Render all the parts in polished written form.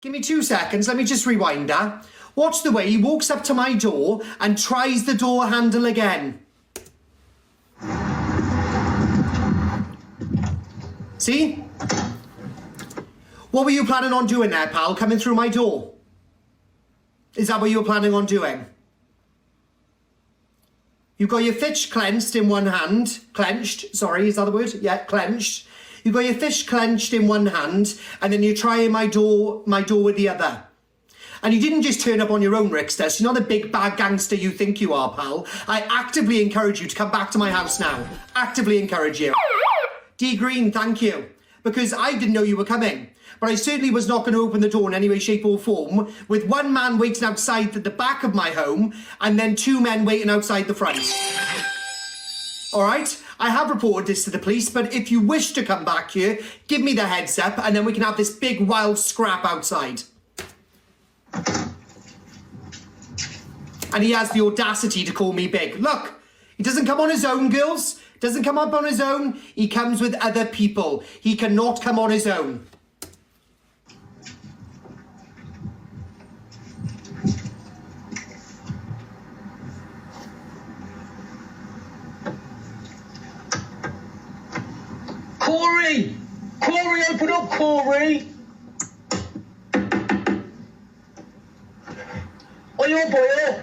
Give me 2 seconds, let me just rewind that. Watch the way he walks up to my door and tries the door handle again. See? What were you planning on doing there, pal? Coming through my door? Is that what you were planning on doing? You've got your fist clenched in one hand. Clenched, sorry, is that the word? Yeah, clenched. You've got your fist clenched in one hand, and then you're trying my door with the other. And you didn't just turn up on your own, Ricksta. So you're not the big bad gangster you think you are, pal. I actively encourage you to come back to my house now. Actively encourage you. D Green, thank you. Because I didn't know you were coming. But I certainly was not going to open the door in any way, shape or form with one man waiting outside at the back of my home and then 2 men waiting outside the front. All right? I have reported this to the police, but if you wish to come back here, give me the heads up and then we can have this big wild scrap outside. And he has the audacity to call me big. Look, he doesn't come on his own, girls. Doesn't come up on his own. He comes with other people. He cannot come on his own. Corie! Corie, open up, Corie! Oh, you boy,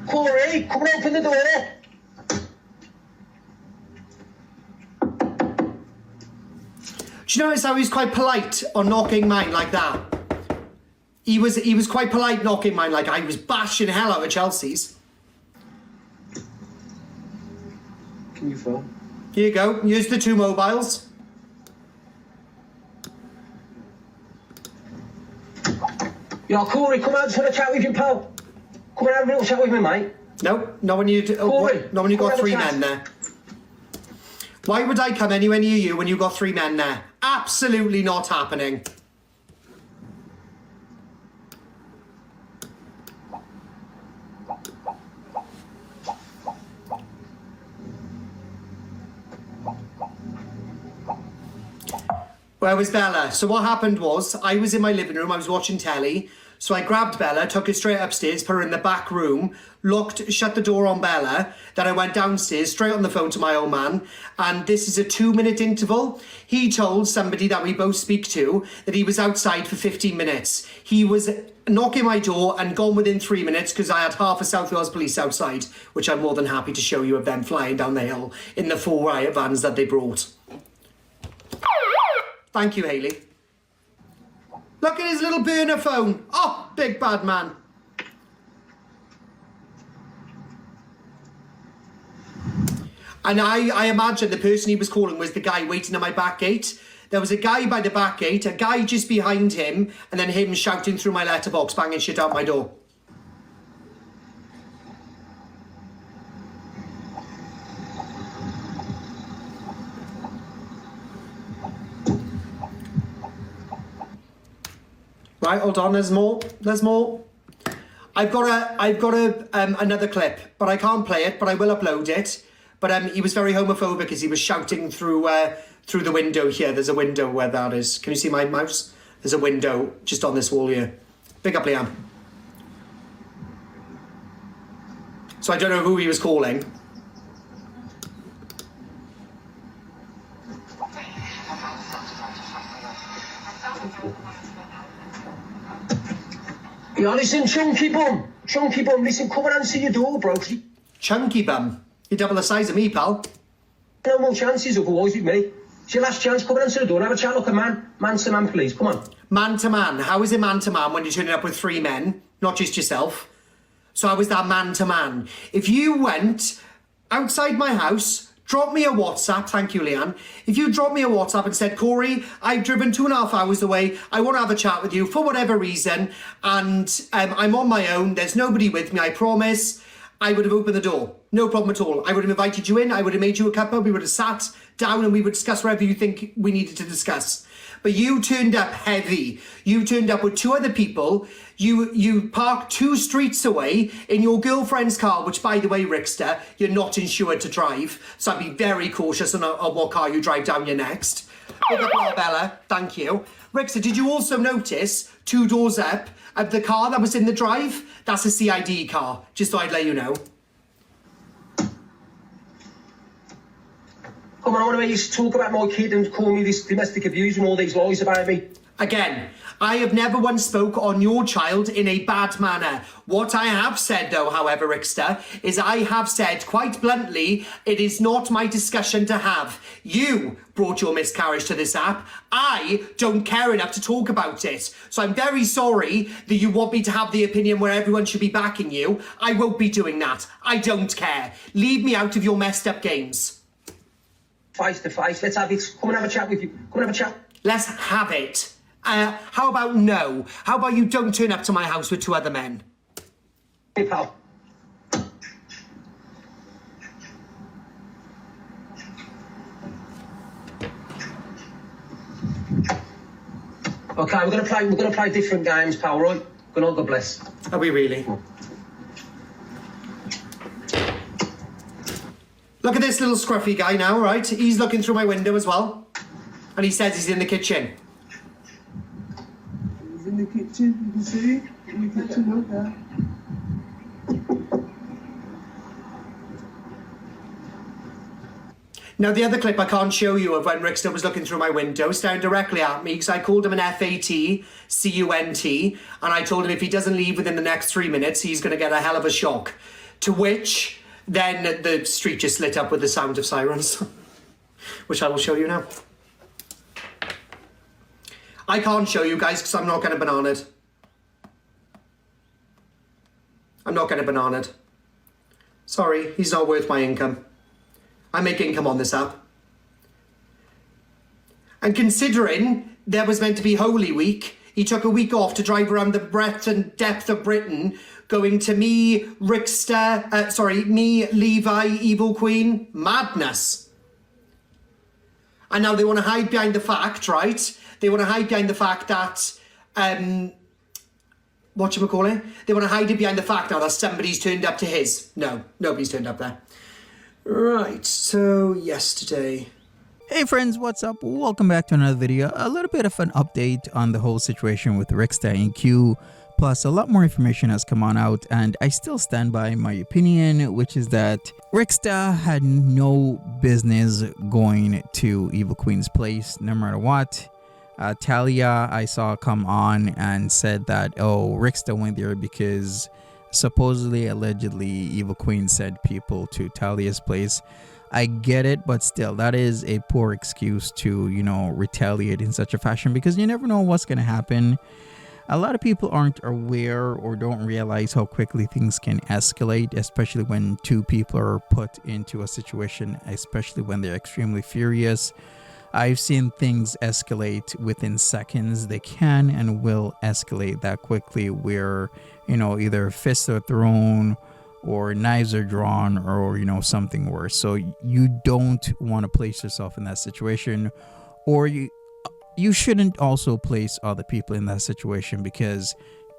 Corie, come and open the door. Do you notice how he's quite polite on knocking mine like that? He was quite polite knocking mine like I was bashing hell out of Chelsea's. Can you phone? Here you go. Use the 2 mobiles. Yo, Corie, come out and have a chat with you, pal. Come and have a little chat with me, mate. No, not when you got 3 men there. Why would I come anywhere near you when you got 3 men there? Absolutely not happening. Where was Bella? So what happened was, I was in my living room, I was watching telly, so I grabbed Bella, took her straight upstairs, put her in the back room, shut the door on Bella, then I went downstairs, straight on the phone to my old man, and this is a 2-minute interval. He told somebody that we both speak to that he was outside for 15 minutes. He was knocking my door and gone within 3 minutes because I had half of South Wales Police outside, which I'm more than happy to show you of them flying down the hill in the 4 riot vans that they brought. Thank you, Hayley. Look at his little burner phone. Oh, big bad man. And I imagine the person he was calling was the guy waiting at my back gate. There was a guy by the back gate, a guy just behind him, and then him shouting through my letterbox, banging shit out my door. Right, hold on, there's more. I've got another clip, but I can't play it, but I will upload it. But he was very homophobic as he was shouting through the window here. There's a window where that is. Can you see my mouse? There's a window just on this wall here. Big up, Liam. So I don't know who he was calling. Yo, listen, Chunky Bum, listen, come and answer your door, bro. Chunky Bum? You're double the size of me, pal. No more chances otherwise with me. It's your last chance, come and answer the door and have a chat. Look, man to man, please, come on. Man to man? How is it man to man when you're turning up with 3 men, not just yourself? So how is that man to man? If you went outside my house, drop me a WhatsApp, thank you, Leanne. If you drop me a WhatsApp and said, Corie, I've driven 2.5 hours away, I want to have a chat with you for whatever reason, and I'm on my own, there's nobody with me, I promise, I would have opened the door. No problem at all. I would have invited you in, I would have made you a cuppa, we would have sat down and we would discuss whatever you think we needed to discuss. But you turned up heavy. You turned up with 2 other people. You parked 2 streets away in your girlfriend's car, which, by the way, Ricksta, you're not insured to drive. So I'd be very cautious on what car you drive down your next. Big up, Bella, thank you. Ricksta, did you also notice 2 doors up of the car that was in the drive? That's a CID car, just thought I'd let you know. Come on, I want to hear you talk about my kid and call me this domestic abuse and all these lies about me. Again, I have never once spoke on your child in a bad manner. What I have said, though, however, Ricksta, is I have said quite bluntly, it is not my discussion to have. You brought your miscarriage to this app. I don't care enough to talk about it. So I'm very sorry that you want me to have the opinion where everyone should be backing you. I won't be doing that. I don't care. Leave me out of your messed up games. Face to face, let's have it. Come and have a chat with you. Come and have a chat. Let's have it. How about no? How about you don't turn up to my house with 2 other men? Hey, pal. Okay, we're gonna play different games, pal, right? God bless. Are we really? Look at this little scruffy guy now, right? He's looking through my window as well. And he says he's in the kitchen. He's in the kitchen, you can see. In the kitchen, look there. Now, the other clip I can't show you of when Ricksta was looking through my window, staring directly at me, because I called him an FATCUNT, and I told him if he doesn't leave within the next 3 minutes, he's going to get a hell of a shock. To which, then the street just lit up with the sound of sirens, which I will show you now. I can't show you guys because I'm not getting bananaed. I'm not getting bananaed. Sorry, he's not worth my income. I make income on this app. And considering there was meant to be Holy Week, he took a week off to drive around the breadth and depth of Britain, going to me, me, Levi, Evil Queen. Madness. And now they want to hide behind the fact, right? They want to hide behind the fact that, whatchamacallit? They want to hide it behind the fact now that somebody's turned up to his. No, nobody's turned up there. Right, so yesterday. Hey friends, what's up? Welcome back to another video. A little bit of an update on the whole situation with Ricksta777, plus a lot more information has come on out, and I still stand by my opinion, which is that Ricksta had no business going to Evil Queen's place, no matter what. Talia, I saw come on and said that, oh, Ricksta went there because supposedly, allegedly, Evil Queen sent people to Talia's place. I get it, but still, that is a poor excuse to, you know, retaliate in such a fashion, because you never know what's going to happen. A lot of people aren't aware or don't realize how quickly things can escalate, especially when 2 people are put into a situation, especially when they're extremely furious. I've seen things escalate within seconds. They can and will escalate that quickly, where, you know, either fists are thrown or knives are drawn, or, you know, something worse. So you don't want to place yourself in that situation, or you shouldn't also place other people in that situation, because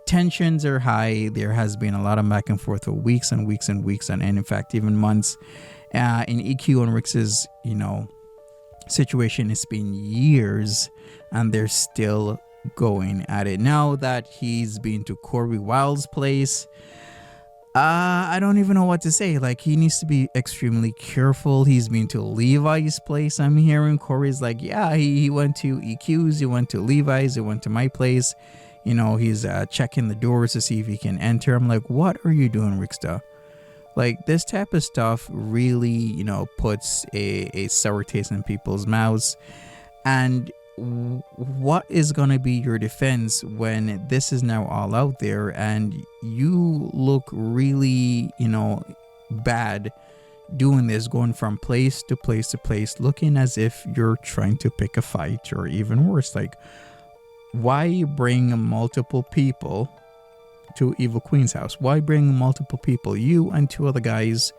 tensions are high. There has been a lot of back and forth for weeks and weeks and weeks, and in fact even months. In EQ and Rick's, you know, situation, it's been years and they're still going at it. Now that he's been to Corie Wilde's place, I don't even know what to say. Like, he needs to be extremely careful. He's been to Levi's place. I'm hearing Corey's like, yeah, he went to EQ's, he went to Levi's, he went to my place. You know, he's checking the doors to see if he can enter. I'm like, what are you doing, Ricksta? Like, this type of stuff really, you know, puts a sour taste in people's mouths. And what is going to be your defense when this is now all out there and you look really, you know, bad doing this, going from place to place to place, looking as if you're trying to pick a fight, or even worse? Like, why bring multiple people to Evil Queen's house? Why bring multiple people, you and 2 other guys,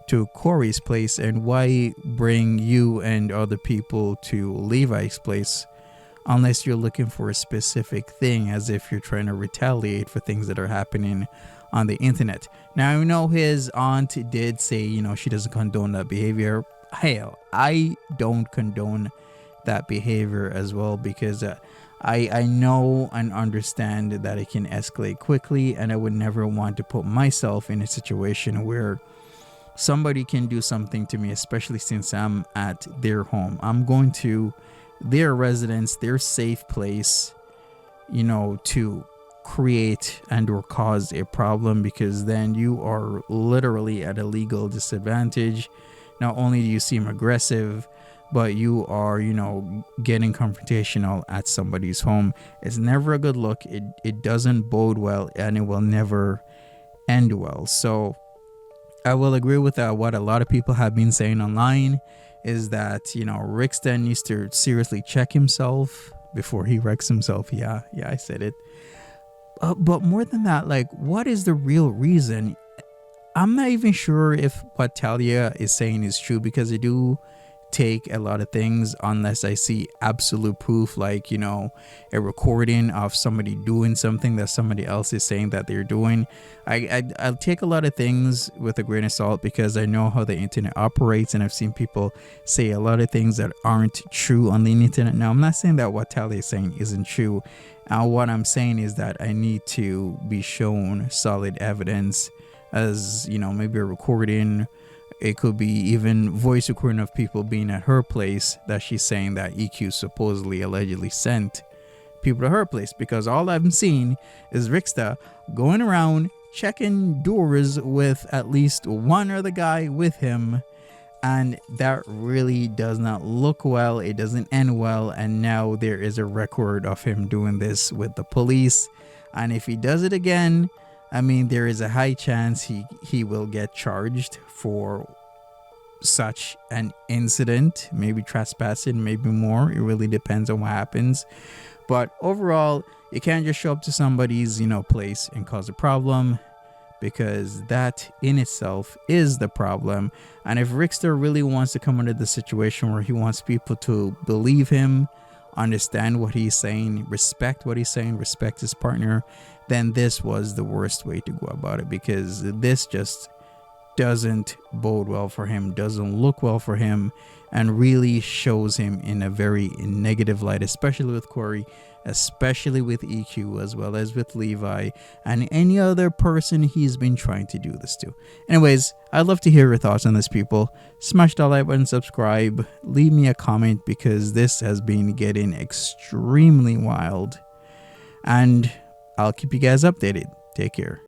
to Corey's place, and why bring you and other people to Levi's place unless you're looking for a specific thing, as if you're trying to retaliate for things that are happening on the internet? Now, I know his aunt did say, you know, she doesn't condone that behavior. Hell, I don't condone that behavior as well, because I know and understand that it can escalate quickly, and I would never want to put myself in a situation where somebody can do something to me, especially since I'm at their home. I'm going to their residence, their safe place, to create and or cause a problem, because then you are literally at a legal disadvantage. Not only do you seem aggressive, but you are, getting confrontational at somebody's home. It's never a good look. It doesn't bode well, and it will never end well. So I will agree with what a lot of people have been saying online, is that, Ricksta needs to seriously check himself before he wrecks himself. Yeah, I said it. But more than that, like, what is the real reason? I'm not even sure if what Talia is saying is true, because I do take a lot of things unless I see absolute proof, like, a recording of somebody doing something that somebody else is saying that they're doing. I'll take a lot of things with a grain of salt, because I know how the internet operates, and I've seen people say a lot of things that aren't true on the internet. Now, I'm not saying that what Talia is saying isn't true. What I'm saying is that I need to be shown solid evidence, as maybe a recording. It could be even voice recording of people being at her place that she's saying that EQ supposedly allegedly sent people to her place, because all I've seen is Ricksta going around checking doors with at least one other guy with him, and that really does not look well. It doesn't end well, and now there is a record of him doing this with the police, and if he does it again, I mean, there is a high chance he will get charged for such an incident, maybe trespassing, maybe more. It really depends on what happens. But overall, you can't just show up to somebody's, place and cause a problem, because that in itself is the problem. And if Ricksta really wants to come into the situation where he wants people to believe him, understand what he's saying, respect what he's saying, respect his partner, then this was the worst way to go about it, because this just doesn't bode well for him, doesn't look well for him, and really shows him in a very negative light, especially with Corie, especially with EQ, as well as with Levi and any other person he's been trying to do this to. Anyways, I'd love to hear your thoughts on this, people. Smash that like button, subscribe, leave me a comment, because this has been getting extremely wild, and I'll keep you guys updated. Take care.